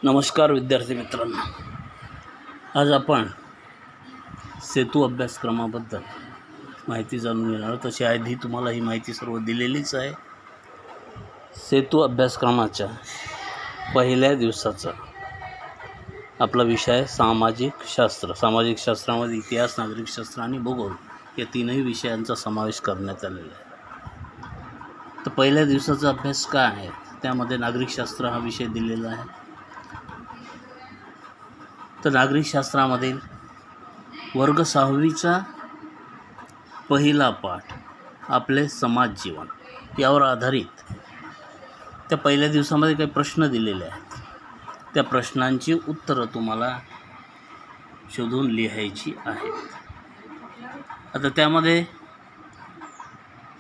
नमस्कार विद्यार्थी मित्रांनो, आज आपण सेतू अभ्यासक्रमाबद्दल माहिती जाणून घेणार आहोत. तशी आधी तुम्हाला ही माहिती सर्व दिलेलीच आहे. सेतू अभ्यासक्रमाच्या पहिल्या दिवसाचा आपला विषय आहे सामाजिक शास्त्र. सामाजिक शास्त्रामध्ये इतिहास, नागरिकशास्त्र आणि भूगोल या तीनही विषयांचा समावेश करण्यात आलेला आहे. तर पहिल्या दिवसाचा अभ्यास काय आहे, त्यामध्ये नागरिकशास्त्र हा विषय दिलेला आहे. तर नागरिकशास्त्रामधील वर्ग 6वीचा पहिला पाठ आपले समाज जीवन यावर आधारित त्या पहिल्या दिवसामध्ये काही प्रश्न दिलेले आहेत. त्या प्रश्नांची उत्तरं तुम्हाला शोधून लिहायची आहेत. आता त्यामध्ये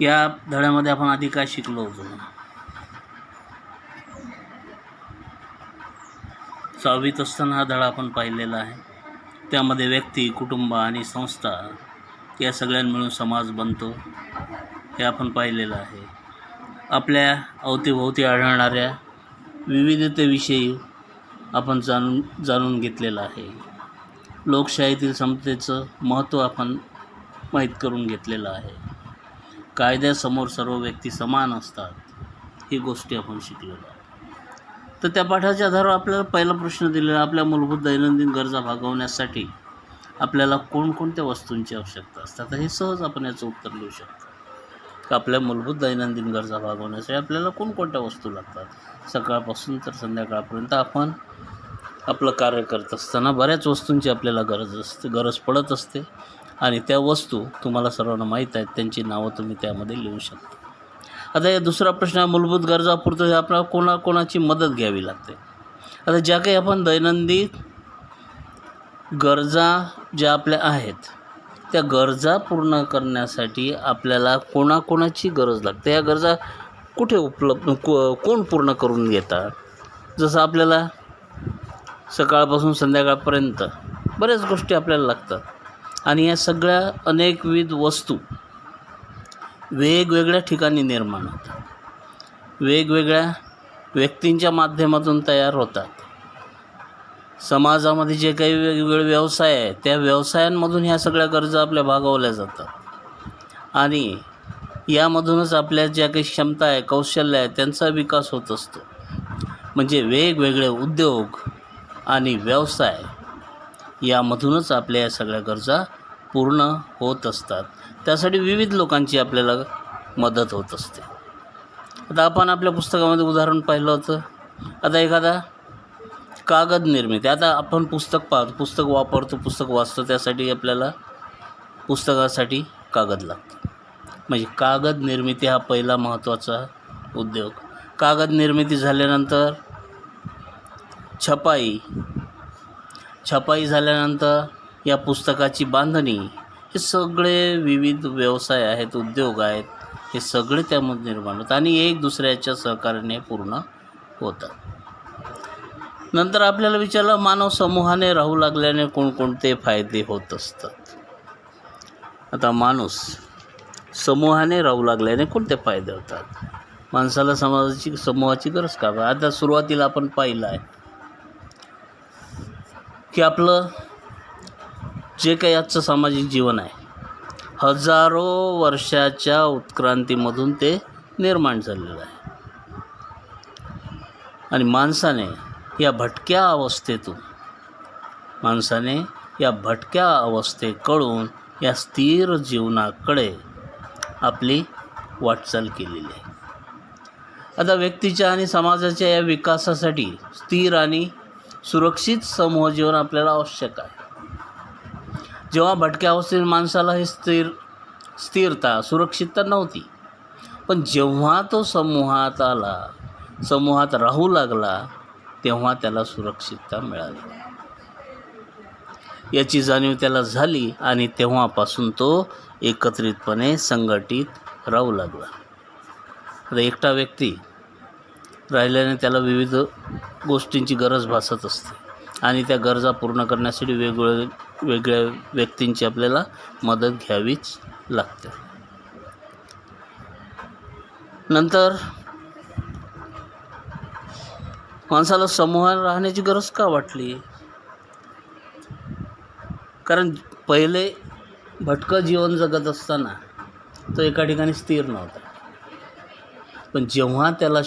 या धड्यामध्ये आपण आधी काय शिकलो होतो, 6वीत असताना हा धडा आपण पाहिलेला आहे. त्यामध्ये व्यक्ती, कुटुंब आणि संस्था या सगळ्यां मिळून समाज बनतो हे आपण पाहिलेलं आहे. आपल्या अवतीभोवती आढळणाऱ्या विविधतेविषयी आपण जाणून घेतलेलं आहे. लोकशाहीतील समतेचं महत्त्व आपण माहीत करून घेतलेलं आहे. कायद्यासमोर सर्व व्यक्ती समान असतात ही गोष्टी आपण शिकलेलो आहे. तर त्या पाठाच्या आधारावर आपल्याला पहिला प्रश्न दिलेला, आपल्या मूलभूत दैनंदिन गरजा भागवण्यासाठी आपल्याला कोणकोणत्या वस्तूंची आवश्यकता असतात. हे सहज आपण याचं उत्तर लिहू शकतो की आपल्या मूलभूत दैनंदिन गरजा भागवण्यासाठी आपल्याला कोणकोणत्या वस्तू लागतात. सकाळपासून तर संध्याकाळपर्यंत आपण आपलं कार्य करत असताना बऱ्याच वस्तूंची आपल्याला गरज पडत असते आणि त्या वस्तू तुम्हाला सर्वांना माहीत आहेत, त्यांची नावं तुम्ही त्यामध्ये लिहू शकता. आता या दुसरा प्रश्न आहे, मूलभूत गरजापुरतं आपल्याला कोणाची मदत घ्यावी लागते. आता ज्या काही आपण दैनंदिन गरजा ज्या आपल्या आहेत त्या गरजा पूर्ण करण्यासाठी आपल्याला कोणाची गरज लागते, या गरजा कुठे उपलब्ध, कोण पूर्ण करून घेतात. जसं आपल्याला सकाळपासून संध्याकाळपर्यंत बऱ्याच गोष्टी आपल्याला लागतात आणि या सगळ्या अनेकविध वस्तू वेगवेगळ्या ठिकाणी निर्माण होतात, वेगवेगळ्या व्यक्तींच्या माध्यमातून तयार होतात. समाजामध्ये जे काही वेगवेगळे व्यवसाय आहेत त्या व्यवसायांमधून ह्या सगळ्या गरजा आपल्या भागवल्या जातात आणि यामधूनच आपल्या ज्या काही क्षमता आहे, कौशल्य आहे, त्यांचा विकास होत असतो. म्हणजे वेगवेगळे उद्योग आणि व्यवसाय यामधूनच आपल्या या सगळ्या गरजा पूर्ण होत असतात. त्यासाठी विविध लोकांची आपल्याला मदत होत असते. आता आपण आपल्या पुस्तकामध्ये उदाहरण पाहिलं होतं. आता एखादा कागद निर्मिती, आता आपण पुस्तक पाहतो, पुस्तक वापरतो, पुस्तक वाचतो, त्यासाठी आपल्याला पुस्तकासाठी कागद लागतो. म्हणजे कागद निर्मिती हा पहिला महत्त्वाचा उद्योग. कागद निर्मिती झाल्यानंतर छपाई झाल्यानंतर या पुस्तकाची बांधणी, हे सगळे विविध व्यवसाय आहेत, उद्योग आहेत, हे सगळे त्यामध्ये निर्माण होतात आणि एक दुसऱ्याच्या सहकार्याने पूर्ण होतात. नंतर आपल्याला विचारलं, मानव समूहाने राहू लागल्याने कोणकोणते फायदे होत असतात. आता माणूस समूहाने राहू लागल्याने कोणते फायदे होतात. माणसाला समूहाची गरज का? आता सुरुवातीला आपण पाहिलं आहे की आपलं जे काही आजचं सामाजिक जीवन आहे, हजारो वर्षाच्या उत्क्रांतीमधून ते निर्माण झालेलं आहे आणि माणसाने या भटक्या अवस्थेकडून या स्थिर जीवनाकडे आपली वाटचाल केलेली आहे. आता व्यक्तीच्या आणि समाजाच्या या विकासासाठी स्थिर आणि सुरक्षित समूह जीवन आपल्याला आवश्यक आहे. जेव्हा भटक्या अवस्थेतील माणसाला हे स्थिरता, सुरक्षितता नव्हती, पण जेव्हा तो समूहात राहू लागला तेव्हा त्याला सुरक्षितता मिळाली, याची जाणीव त्याला झाली आणि तेव्हापासून तो एकत्रितपणे संघटित राहू लागला. आता एकटा व्यक्ती राहिल्याने त्याला विविध गोष्टींची गरज भासत असते आणि त्या गरजा पूर्ण करण्यासाठी वेगवेगळ्या व्यक्तींची आपल्याला मदत घ्यावीच लागते. नंतर माणसाला समूहात राहण्याची गरज का वाटली? कारण पहिले भटकं जीवन जगत असताना तो एका ठिकाणी स्थिर नव्हता. पण जेव्हा त्याला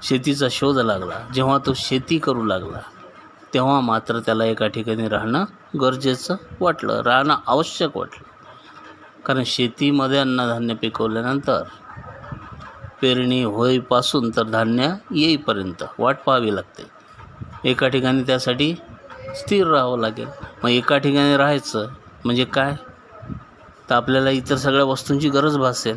शेतीचा शोध लागला, जेव्हा तो शेती करू लागला, तेव्हा मात्र त्याला एका ठिकाणी राहणं गरजेचं वाटलं, राहणं आवश्यक वाटलं. कारण शेतीमध्ये अन्नधान्य पिकवल्यानंतर पेरणी होईपासून तर धान्य येईपर्यंत वाट पाहावी लागते. एका ठिकाणी त्यासाठी स्थिर राहावं लागेल. मग एका ठिकाणी राहायचं म्हणजे काय? तर आपल्याला इतर सगळ्या वस्तूंची गरज भासेल.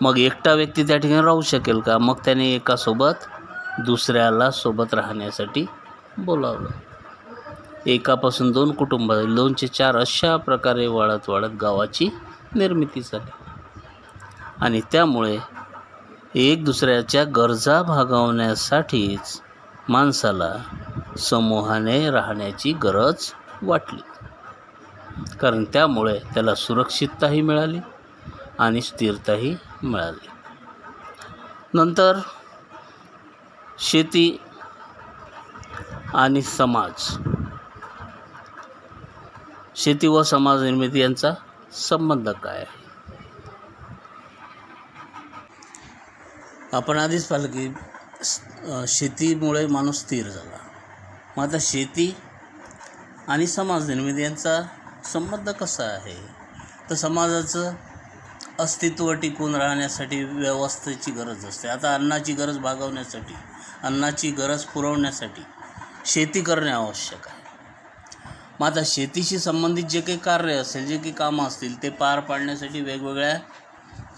मग एकटा व्यक्ती त्या ठिकाणी राहू शकेल का? मग त्याने एकासोबत दुसऱ्याला सोबत राहण्यासाठी बोलावलं. एकापासून 2 कुटुंब, 2चे 4 अशा प्रकारे वाढत वाढत गावाची निर्मिती झाली. आणि त्यामुळे एक दुसऱ्याच्या गरजा भागवण्यासाठीच माणसाला समूहाने राहण्याची गरज वाटली. कारण त्यामुळे त्याला सुरक्षितताही मिळाली आणि स्थिरताही मिळाली. नंतर शेती आणि समाज, शेती व समाज निर्मिती यांचा संबंध काय आहे? आपण आधीच पाहिलं की शेतीमुळे माणूस स्थिर झाला. मग आता शेती आणि समाज निर्मिती यांचा संबंध कसा आहे? तर समाजाचं अस्तित्व टिकून राहण्यासाठी व्यवस्थेची गरज असते. आता अन्नाची गरज भागवण्यासाठी, अन्नाची गरज पुरवण्यासाठी शेती करणे आवश्यक आहे. मग आता शेतीशी संबंधित जे काही कार्य असेल, जे काही कामं असतील, ते पार पाडण्यासाठी वेगवेगळ्या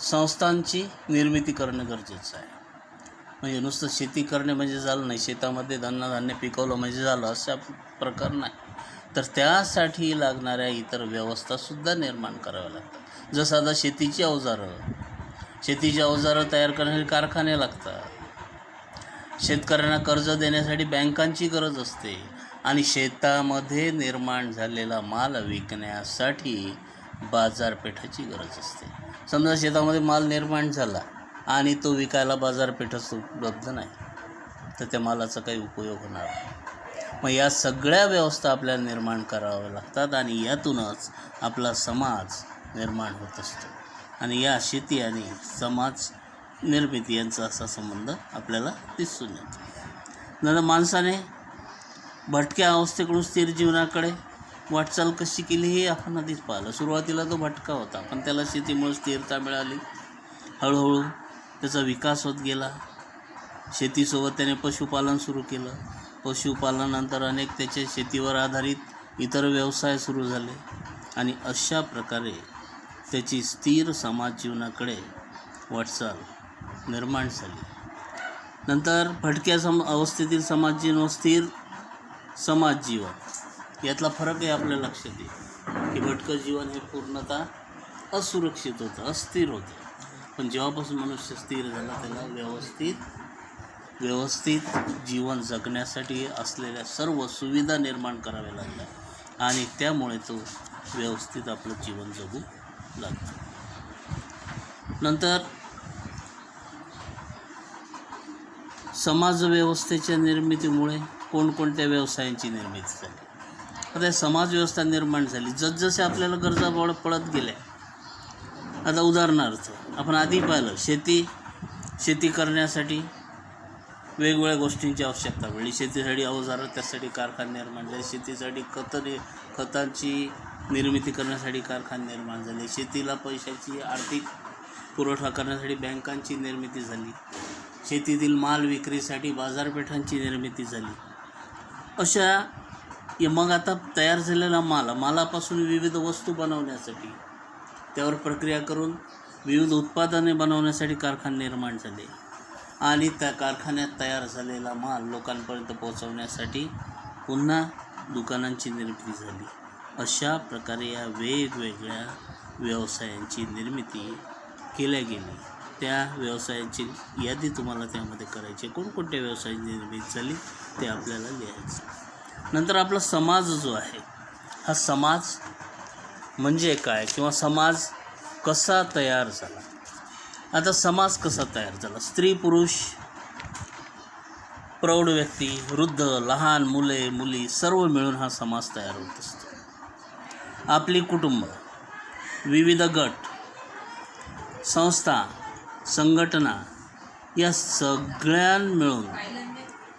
संस्थांची निर्मिती करणं गरजेचं आहे. म्हणजे नुसतं शेती करणे म्हणजे झालं नाही, शेतामध्ये अन्नधान्य पिकवलं म्हणजे झालं असा प्रकार नाही. तर त्यासाठी लागणाऱ्या इतर व्यवस्थासुद्धा निर्माण कराव्या लागतात. जसं आता शेतीची अवजारं तयार करण्यासाठी कारखाने लागतात. शेतकऱ्यांना कर्ज देण्यासाठी बँकांची गरज असते. आणि शेतामध्ये निर्माण झालेला माल विकण्यासाठी बाजारपेठाची गरज असते. समजा शेतामध्ये माल निर्माण झाला आणि तो विकायला बाजारपेठच उपलब्ध नाही, तर त्या मालाचा काही उपयोग होणार नाही. मग या सगळ्या व्यवस्था आपल्याला निर्माण कराव्या लागतात आणि यातूनच आपला समाज निर्माण होत असतो. आणि या शेती आणि समाज निर्मिती यांचा असा संबंध आपल्याला दिसून येतो. नंतर माणसाने भटक्या अवस्थेकडून स्थिर जीवनाकडे वाटचाल कशी केली हे आपण आधीच पाहिलं. सुरुवातीला तो भटका होता, पण त्याला शेतीमुळे स्थिरता मिळाली. हळूहळू त्याचा विकास होत गेला. शेतीसोबत त्याने पशुपालन सुरू केलं. पशुपालनानंतर अनेक त्याच्या शेतीवर आधारित इतर व्यवसाय सुरू झाले आणि अशा प्रकारे त्याची स्थिर समाज जीवनाकडे वाटचाल निर्माण झाली. नंतर भटक्या अवस्थेतील समाज जीवन व स्थिर समाज जीवन यातला फरक आहे आपल्या लक्षात येईल की भटकं जीवन हे पूर्णतः असुरक्षित होतं, अस्थिर होतं. पण जेव्हापासून मनुष्य स्थिर झाला, त्याला व्यवस्थित जीवन जगण्यासाठी असलेल्या सर्व सुविधा निर्माण कराव्या लागल्या आणि त्यामुळे तो व्यवस्थित आपलं जीवन जगू लागतो. नंतर समाजव्यवस्थेच्या निर्मितीमुळे कोणकोणत्या व्यवसायांची निर्मिती झाली. आता समाज व्यवस्था निर्माण झाली, जसजसे आपल्याला गरजा पडत गेल्या. आता उदाहरणार्थ आपण आधी पाहिलं, शेती करण्यासाठी वेगवेगळ्या गोष्टींची आवश्यकता पडली. शेतीसाठी अवजारं, त्यासाठी कारखाने निर्माण झाले. शेतीसाठी खतांची निर्मिती करण्यासाठी कारखाने निर्माण झाले. शेतीला पैशाची आर्थिक पुरवठा करण्यासाठी बँकांची निर्मिती झाली. शेतीतील माल विक्रीसाठी बाजारपेठांची निर्मिती झाली. अशा मग आता तयार झालेला मालापासून विविध वस्तू बनवण्यासाठी, त्यावर प्रक्रिया करून विविध उत्पादने बनवण्यासाठी कारखाने निर्माण झाले आणि त्या कारखान्यात तयार झालेला माल लोकांपर्यंत पोहोचवण्यासाठी पुन्हा दुकानांची निर्मिती झाली. अशा प्रकारे या वेगवेगळ्या व्यवसायांची निर्मिती केल्या गेली. त्या व्यवसायांची यादी तुम्हाला त्यामध्ये करायची. कोणकोणत्या व्यवसायांची निर्मिती झाली ते आपल्याला लिहायचं. नंतर आपला समाज जो आहे, हा समाज म्हणजे काय किंवा समाज कसा तयार झाला आता समाज कसा तयार झाला? स्त्री पुरुष, प्रौढ व्यक्ती, वृद्ध, लहान मुले मुली सर्व मिळून हा समाज तयार होत असतो. आपली कुटुंब, विविध गट, संस्था, संघटना या सगळ्यां मिळून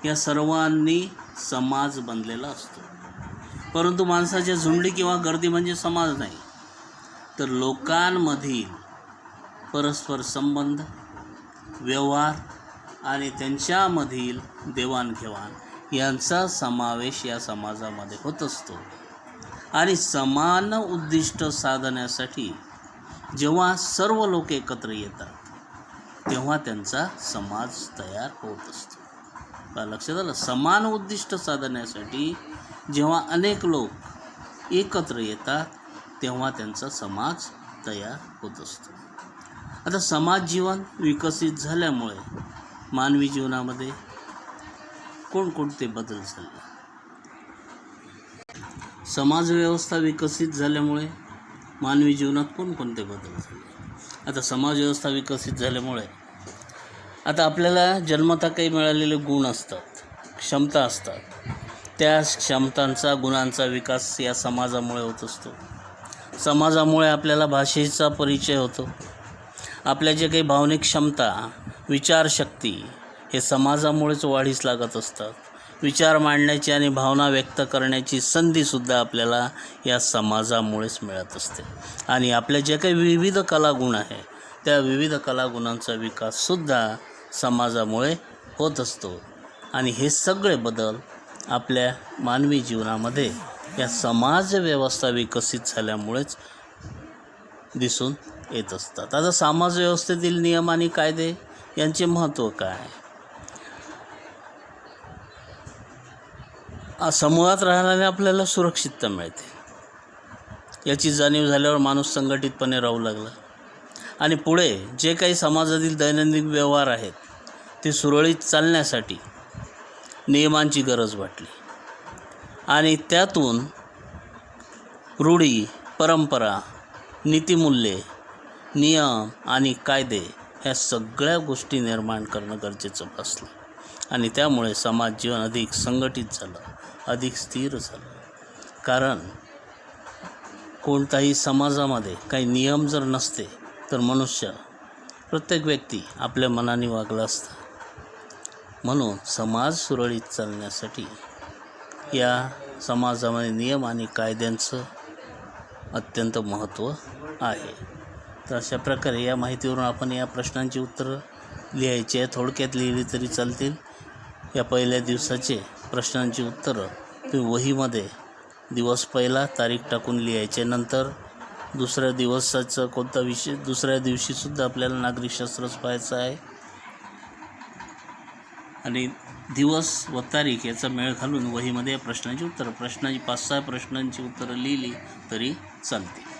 या सर्वांनी समाज बनलेला असतो. परंतु माणसाच्या झुंडी किंवा गर्दी म्हणजे समाज नाही, तर लोकांमधील परस्पर संबंध, व्यवहार आणि त्यांच्यामधील देवाणघेवाण यांचा समावेश या समाजामध्ये होत असतो. आणि समान उद्दिष्ट साधण्यासाठी जेव्हा सर्व लोक एकत्र येतात तेव्हा त्यांचा समाज तयार होत असतो. लक्षात आलं? समान उद्दिष्ट साधण्यासाठी जेव्हा अनेक लोक एकत्र येतात तेव्हा त्यांचा समाज तयार होत असतो. आता समाज जीवन विकसित झाल्यामुळे मानवी जीवनामध्ये कोणकोणते बदल झाले? समाज व्यवस्था विकसित झाल्यामुळे मानवी जीवनात कोणकोणते बदल झाले? आता समाज व्यवस्था विकसित झाल्यामुळे आता आपल्याला जन्मतः काही मिळालेले गुण असतात, क्षमता असतात. त्या क्षमतांचा, गुणांचा विकास या समाजामुळे होत असतो. समाजामुळे आपल्याला भाषेचा परिचय होतो. आपल्या जे काही भावनिक क्षमता, विचारशक्ती हे समाजामुळेच वाढीस लागत असतात. विचार मांडण्याची आणि भावना व्यक्त करण्याची संधीसुद्धा आपल्याला या समाजामुळेच मिळत असते. आणि आपल्या जे काही विविध कलागुण आहे त्या विविध कलागुणांचा विकाससुद्धा समाजामुळे होत असतो. आणि हे सगळे बदल आपल्या मानवी जीवनामध्ये या समाज व्यवस्था विकसित झाल्यामुळेच दिसून येत असतात. आता समाज व्यवस्थेतील नियम आणि कायदे यांचे महत्त्व काय? समूहात राहण्याने आपल्याला सुरक्षितता मिळते. याची जाणीव झाल्यावर माणूस संघटितपणे राहू लागला आणि पुढे जे काही समाजातील दैनंदिन व्यवहार आहेत ते सुरळीत चालण्यासाठी नियमांची गरज वाटली. आणि त्यातून रूढी, परंपरा, नीतिमूल्ये, नियम आणि कायदे ह्या सगळ्या गोष्टी निर्माण करणं गरजेचं असलं. आणि त्यामुळे समाज जीवन अधिक संघटित झालं, अधिक स्थिर झालं. कारण कोणताही समाजामध्ये काही नियम जर नसते तर मनुष्य, प्रत्येक व्यक्ती आपल्या मनाने वागला असता. म्हणून समाज सुरळीत चालण्यासाठी या समाजामध्ये नियम आणि कायद्यांचं अत्यंत महत्त्व आहे. तर अशा प्रकारे या माहितीवरून आपण या प्रश्नांची उत्तरं लिहायची आहे. थोडक्यात लिहिली तरी चालतील. या पहिल्या दिवसाचे प्रश्नांची उत्तरं तुम्ही वहीमध्ये दिवस पहिला तारीख टाकून लिहायचे. नंतर दुसऱ्या दिवसाचं कोणता विषय, दुसऱ्या दिवशीसुद्धा आपल्याला नागरिकशास्त्रच पाहायचं आहे. आणि दिवस व तारीख याचा मेळ घालून वहीमध्ये या प्रश्नांची उत्तरं, 5-6 प्रश्नांची उत्तरं लिहिली तरी चालतील.